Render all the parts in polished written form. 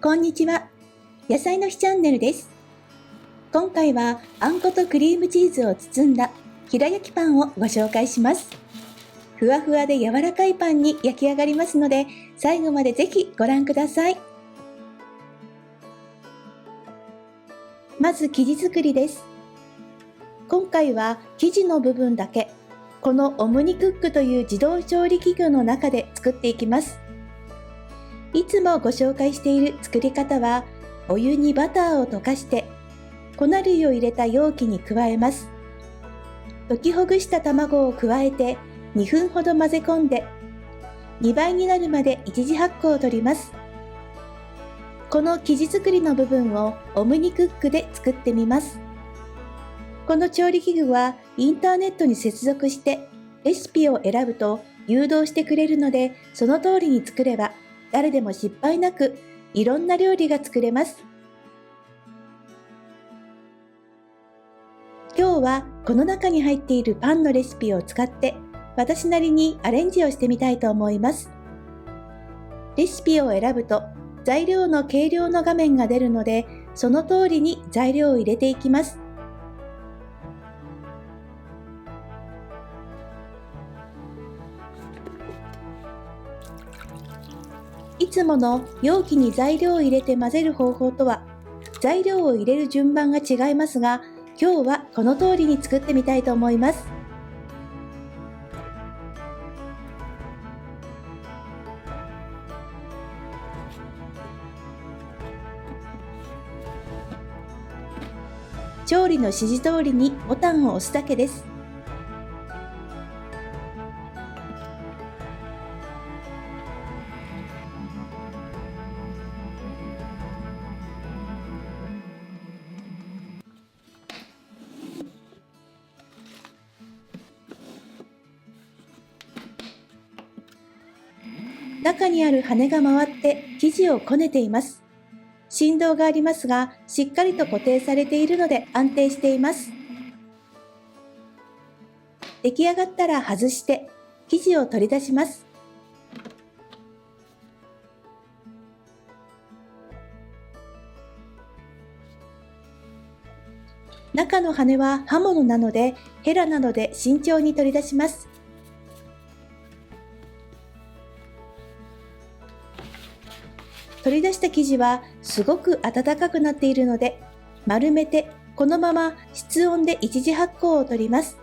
こんにちは。野菜の日チャンネルです。今回はあんことクリームチーズを包んだ平焼きパンをご紹介します。ふわふわで柔らかいパンに焼き上がりますので、最後までぜひご覧ください。まず生地作りです。今回は生地の部分だけ、このオムニクックという自動調理器具の中で作っていきます。いつもご紹介している作り方は、お湯にバターを溶かして、粉類を入れた容器に加えます。溶きほぐした卵を加えて2分ほど混ぜ込んで、2倍になるまで一次発酵を取ります。この生地作りの部分をオムニクックで作ってみます。この調理器具はインターネットに接続してレシピを選ぶと誘導してくれるので、その通りに作れば誰でも失敗なくいろんな料理が作れます。今日はこの中に入っているパンのレシピを使って私なりにアレンジをしてみたいと思います。レシピを選ぶと材料の計量の画面が出るので、その通りに材料を入れていきます。いつもの容器に材料を入れて混ぜる方法とは材料を入れる順番が違いますが、今日はこの通りに作ってみたいと思います。調理の指示通りにボタンを押すだけです。中にある羽が回って生地をこねています。振動がありますが、しっかりと固定されているので安定しています。出来上がったら外して生地を取り出します。中の羽は刃物なのでヘラなどで慎重に取り出します。取り出した生地はすごく温かくなっているので、丸めてこのまま室温で一次発酵を取ります。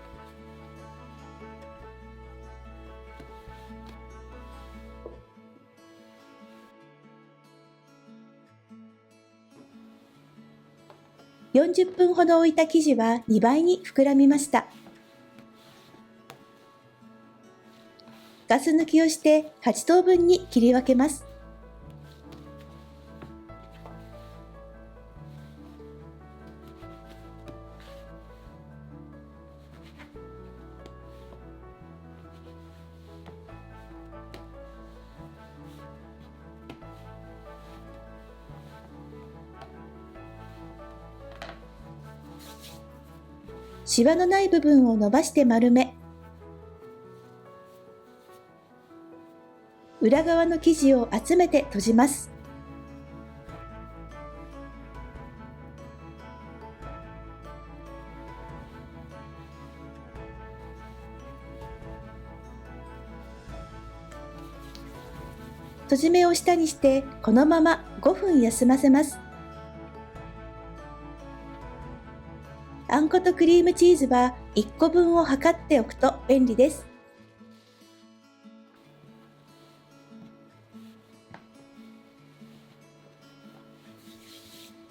40分ほど置いた生地は2倍に膨らみました。ガス抜きをして8等分に切り分けます。シワのない部分を伸ばして丸め、裏側の生地を集めて閉じます。閉じ目を下にしてこのまま5分休ませます。あんことクリームチーズは1個分を測っておくと便利です。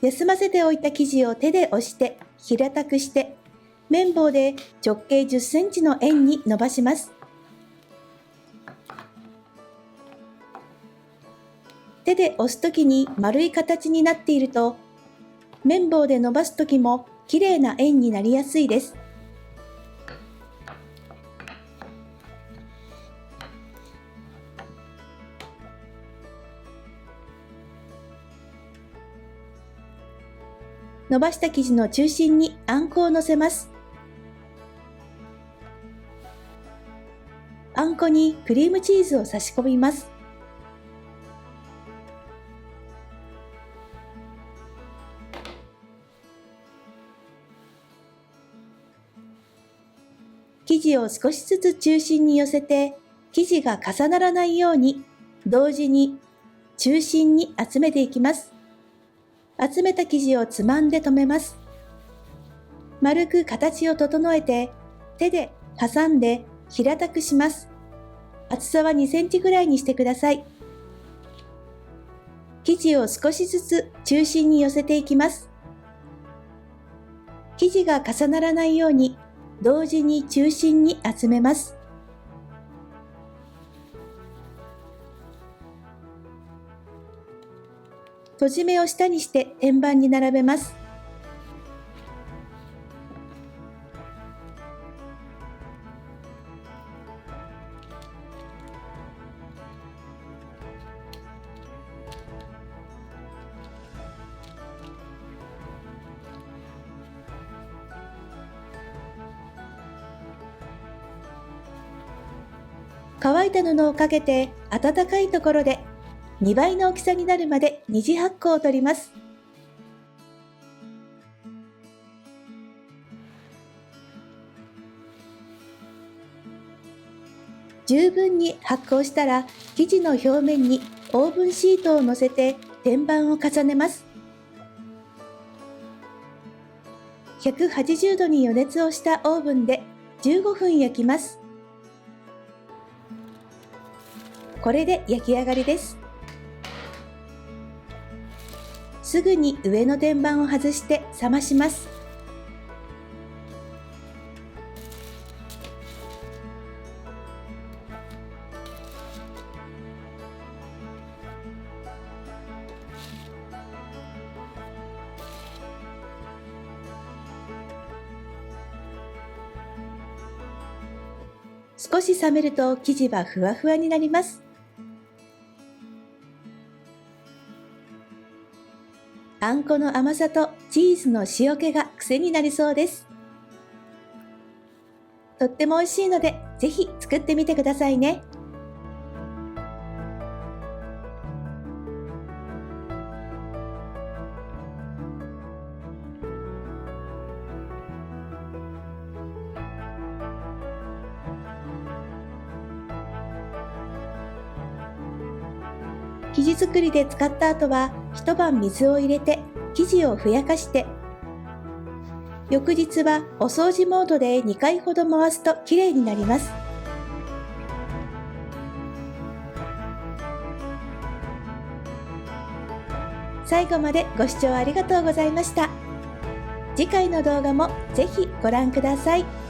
休ませておいた生地を手で押して平たくして、綿棒で直径10センチの円に伸ばします。手で押すときに丸い形になっていると、綿棒で伸ばすときもきれいな円になりやすいです。伸ばした生地の中心にあんこを乗せます。あんこにクリームチーズを差し込みます。生地を少しずつ中心に寄せて、生地が重ならないように、同時に中心に集めていきます。集めた生地をつまんで留めます。丸く形を整えて、手で挟んで平たくします。厚さは2センチぐらいにしてください。生地を少しずつ中心に寄せていきます。生地が重ならないように同時に中心に集めます。閉じ目を下にして天板に並べます。乾いた布をかけて暖かいところで2倍の大きさになるまで2次発酵を取ります。十分に発酵したら生地の表面にオーブンシートを乗せて天板を重ねます。180度に予熱をしたオーブンで15分焼きます。これで焼き上がりです。すぐに上の天板を外して冷まします。少し冷めると生地はふわふわになります。あんこの甘さとチーズの塩気が癖になりそうです。とっても美味しいので、ぜひ作ってみてくださいね。生地作りで使った後は一晩水を入れて生地をふやかして、翌日はお掃除モードで2回ほど回すときれいになります。最後までご視聴ありがとうございました。次回の動画もぜひご覧ください。